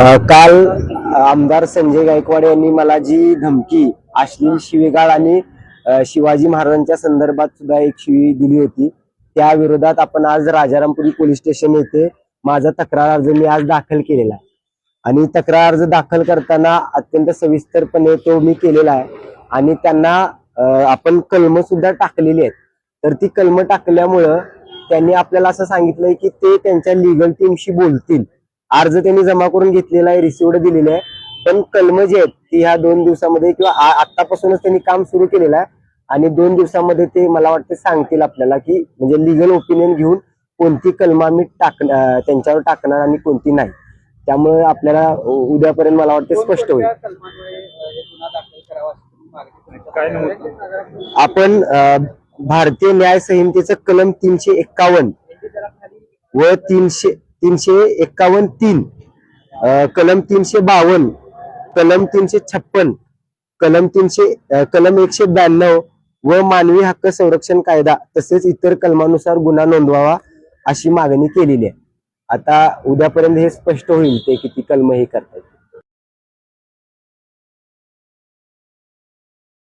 काल आमदार संजय गायकवाड यांनी मला जी धमकी, अश्लील शिवीगाळ आणि शिवाजी महाराजांच्या संदर्भात सुद्धा एक शिवी दिली होती, त्या विरोधात आपण आज राजारामपुरी पोलीस स्टेशन येथे माझा तक्रार अर्ज मी आज दाखल केलेला आहे। आणि तक्रार अर्ज दाखल करताना अत्यंत सविस्तरपणे तो मी केलेला आहे आणि त्यांना आपण कलम सुद्धा टाकलेली आहेत। तर ती कलम टाकल्यामुळे त्यांनी आपल्याला असं सांगितलंय की ते त्यांच्या लीगल टीमशी बोलतील। अर्ज त्यांनी जमा करून घेतलेला आहे, रिसिव्ड दिलेले आहे, पण कलम जे आहेत ती ह्या 2 दिवसामध्ये किंवा आतापासूनच त्यांनी काम सुरू केलेलं आहे आणि 2 दिवसामध्ये ते मला वाटतं सांगतील आपल्याला की म्हणजे लीगल ओपिनियन घेऊन कोणती कलम आम्ही त्यांच्यावर टाकणार आणि कोणती नाही। त्यामुळे आपल्याला उद्यापर्यंत मला वाटतं स्पष्ट होईल। आपण भारतीय न्याय संहितेचं कलम 351 व 351(3), कलम 352, कलम 356, कलम 192 व मानवी हक्क संरक्षण कायदा तसेच इतर कलमानुसार गुन्हा नोंदवावा अशी मागणी केलेली आहे। आता उद्यापर्यंत हे स्पष्ट होईल ते किती कलम हे करतात।